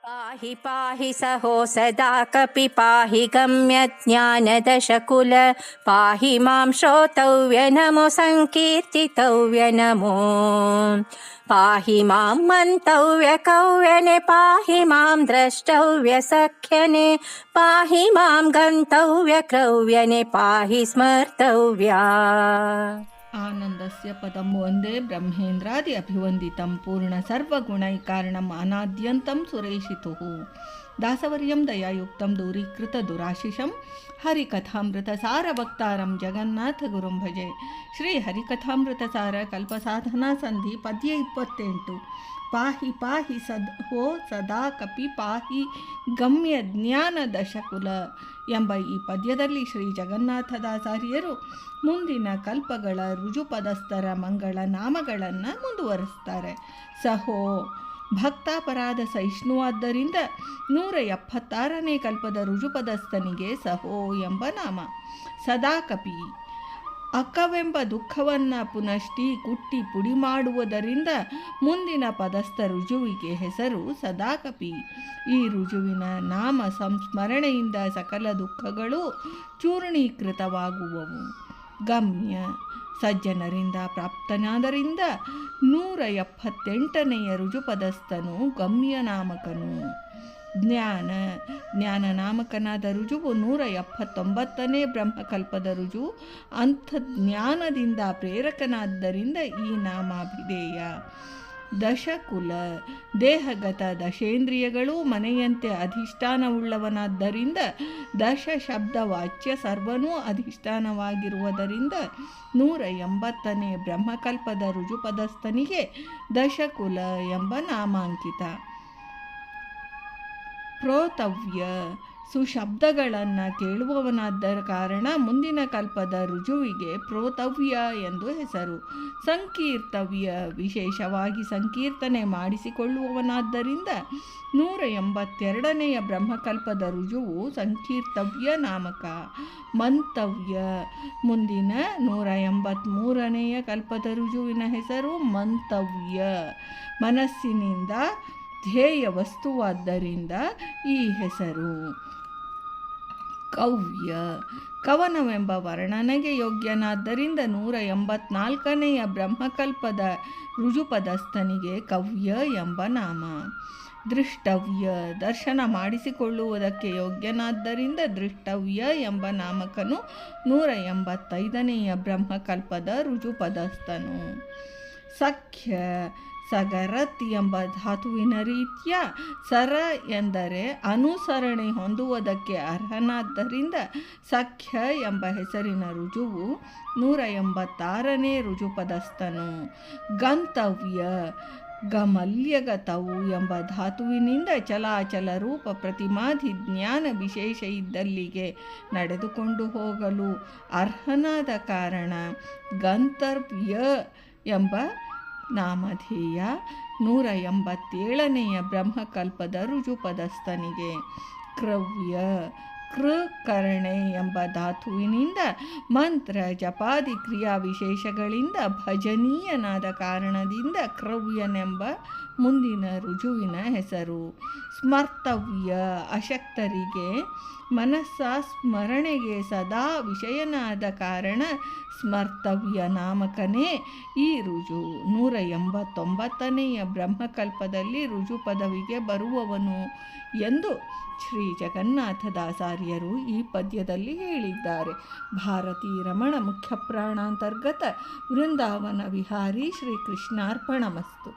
पाहि पाहि सहो सदा कपि पाहि गम्यज्ञानदशकुल पाहि मां श्रोतव्य नमो संकीर्तितव्य नमो पाहि मां मन्तव्य कव्यने पाहि मां द्रष्टव्य सख्यने पाहि मां गन्तव्य क्रव्यने पाहि स्मर्तव्या ಆನಂದಸ್ಯ ಪದಂ ವಂದೇ ಬ್ರಹ್ಮೇಂದ್ರಾದಿ ಅಭಿವಂದಿತಂ ಪೂರ್ಣ ಸರ್ವಗುಣೈಕಾರಣಂ ಅನಾದ್ಯಂತಂ ಸುರೇಶಿತುಃ ದಾಸವರ್ಯಂ ದಯಾಯುಕ್ತಂ ದೂರೀಕೃತ ದುರಾಶಿಷಂ ಹರಿಕಥಾಮೃತಸಾರ ಭಕ್ತಾರಂ ಜಗನ್ನಾಥ ಗುರುಂ ಭಜೆ. ಶ್ರೀ ಹರಿಕಥಾಮೃತಸಾರ ಕಲ್ಪಸಾಧನಾ ಸಂಧಿ ಪದ್ಯ 28. ಪಾಹಿ ಪಾಹಿ ಹೋ ಸದಾ ಕಪಿ ಪಾಹಿ ಗಮ್ಯ ಜ್ಞಾನ ದಶಕುಲ ಎಂಬ ಈ ಪದ್ಯದಲ್ಲಿ ಶ್ರೀ ಜಗನ್ನಾಥದಾಚಾರ್ಯರು ಮುಂದಿನ ಕಲ್ಪಗಳ ರುಜುಪದಸ್ಥರ ಮಂಗಳ ನಾಮಗಳನ್ನು ಮುಂದುವರಿಸ್ತಾರೆ. ಸಹೋ ಭಕ್ತಾಪರಾಧ ಸಹಿಷ್ಣುವಾದ್ದರಿಂದ 176ನೇ ಕಲ್ಪದ ರುಜುಪದಸ್ಥನಿಗೆ ಸಹೋ ಎಂಬ ನಾಮ. ಸದಾಕಪಿ ಅಕ್ಕವೆಂಬ ದುಃಖವನ್ನು ಪುನಶ್ಟಿ ಕುಟ್ಟಿ ಪುಡಿ ಮಾಡುವುದರಿಂದ ಮುಂದಿನ ಪದಸ್ಥ ರುಜುವಿಗೆ ಹೆಸರು ಸದಾಕಪಿ. ಈ ರುಜುವಿನ ನಾಮ ಸಂಸ್ಮರಣೆಯಿಂದ ಸಕಲ ದುಃಖಗಳು ಚೂರ್ಣೀಕೃತವಾಗುವವು. ಗಮ್ಯ ಸಜ್ಜನರಿಂದ ಪ್ರಾಪ್ತನಾದರಿಂದ 178ನೆಯ ರುಜುಪದಸ್ಥನು ಗಮ್ಯನಾಮಕನು. ಜ್ಞಾನನಾಮಕನಾದ ರುಜುವು 179ನೇ ಬ್ರಹ್ಮಕಲ್ಪದ ರುಜು. ಅಂಥ ಜ್ಞಾನದಿಂದ ಪ್ರೇರಕನಾದ್ದರಿಂದ ಈ ನಾಮಾಭಿಧೇಯ. ದಶಕುಲ ದೇಹಗತ ದಶೇಂದ್ರಿಯಗಳು ಮನೆಯಂತೆ ಅಧಿಷ್ಠಾನವುಳ್ಳವನಾದ್ದರಿಂದ ದಶ ಶಬ್ದವಾಚ್ಯ ಸರ್ವನೂ ಅಧಿಷ್ಠಾನವಾಗಿರುವುದರಿಂದ 180ನೇ ಬ್ರಹ್ಮಕಲ್ಪದ ರುಜುಪದಸ್ಥನಿಗೆ ದಶಕುಲ ಎಂಬ ನಾಮಾಂಕಿತ. ಪ್ರೋತವ್ಯ ಸುಶಬ್ದಗಳನ್ನು ಕೇಳುವವನಾದ ಕಾರಣ ಮುಂದಿನ ಕಲ್ಪದ ರುಜುವಿಗೆ ಪ್ರೋತವ್ಯ ಎಂದು ಹೆಸರು. ಸಂಕೀರ್ತವ್ಯ ವಿಶೇಷವಾಗಿ ಸಂಕೀರ್ತನೆ ಮಾಡಿಸಿಕೊಳ್ಳುವವನಾದ್ದರಿಂದ 182ನೆಯ ಬ್ರಹ್ಮಕಲ್ಪದ ರುಜುವು ಸಂಕೀರ್ತವ್ಯ ನಾಮಕ. ಮಂತವ್ಯ ಮುಂದಿನ 183ನೆಯ ಕಲ್ಪದ ರುಜುವಿನ ಹೆಸರು ಮಂತವ್ಯ. ಮನಸ್ಸಿನಿಂದ ಧ್ಯೇಯ ವಸ್ತುವಾದ್ದರಿಂದ ಈ ಹೆಸರು. ಕವ್ಯ ಕವನವೆಂಬ ವರ್ಣನೆಗೆ ಯೋಗ್ಯನಾದ್ದರಿಂದ 184ನೆಯ ಬ್ರಹ್ಮಕಲ್ಪದ ರುಜುಪದಸ್ಥನಿಗೆ ಕವ್ಯ ಎಂಬ ನಾಮ. ದೃಷ್ಟವ್ಯ ದರ್ಶನ ಮಾಡಿಸಿಕೊಳ್ಳುವುದಕ್ಕೆ ಯೋಗ್ಯನಾದ್ದರಿಂದ ದೃಷ್ಟವ್ಯ ಎಂಬ ನಾಮಕನು 185ನೆಯ ಬ್ರಹ್ಮಕಲ್ಪದ ರುಜುಪದಸ್ಥನು. ಸಖ್ಯ ಸಗರತ್ ಎಂಬ ಧಾತುವಿನ ರೀತ್ಯ ಸರ ಎಂದರೆ ಅನುಸರಣೆ ಹೊಂದುವುದಕ್ಕೆ ಅರ್ಹನಾದ್ದರಿಂದ ಸಖ್ಯ ಎಂಬ ಹೆಸರಿನ ರುಜುವು 186ನೇ ರುಜುಪದಸ್ಥನು. ಗಂತವ್ಯ ಗಮಲ್ಯಗತವು ಎಂಬ ಧಾತುವಿನಿಂದ ಚಲಾಚಲ ರೂಪ ಪ್ರತಿಮಾಧಿ ಜ್ಞಾನ ವಿಶೇಷ ಇದ್ದಲ್ಲಿಗೆ ನಡೆದುಕೊಂಡು ಹೋಗಲು ಅರ್ಹನಾದ ಕಾರಣ ಗಂತವ್ಯ ಎಂಬ ನಾಮಧೇಯ. 187ನೆಯ ಬ್ರಹ್ಮಕಲ್ಪದ ರುಜುಪದಸ್ಥನಿಗೆ. ಕ್ರವ್ಯ ಕೃಕರಣೆ ಎಂಬ ಧಾತುವಿನಿಂದ ಮಂತ್ರ ಜಪಾದಿ ಕ್ರಿಯಾ ವಿಶೇಷಗಳಿಂದ ಭಜನೀಯನಾದ ಕಾರಣದಿಂದ ಕ್ರವ್ಯನೆಂಬ ಮುಂದಿನ ರುಜುವಿನ ಹೆಸರು. ಸ್ಮರ್ತವ್ಯ ಅಶಕ್ತರಿಗೆ ಮನಸ್ಸ ಸ್ಮರಣೆಗೆ ಸದಾ ವಿಷಯನಾದ ಕಾರಣ ಸ್ಮರ್ತವ್ಯ ನಾಮಕನೇ ಈ ರುಜು. 189ನೆಯ ಬ್ರಹ್ಮಕಲ್ಪದಲ್ಲಿ ರುಜು ಪದವಿಗೆ ಬರುವವನು ಎಂದು ಶ್ರೀ ಜಗನ್ನಾಥದಾಚಾರ್ಯರು ಈ ಪದ್ಯದಲ್ಲಿ ಹೇಳಿದ್ದಾರೆ. ಭಾರತೀ ರಮಣ ಮುಖ್ಯ ಪ್ರಾಣಾಂತರ್ಗತ ವೃಂದಾವನ ವಿಹಾರಿ ಶ್ರೀ ಕೃಷ್ಣಾರ್ಪಣಮಸ್ತು.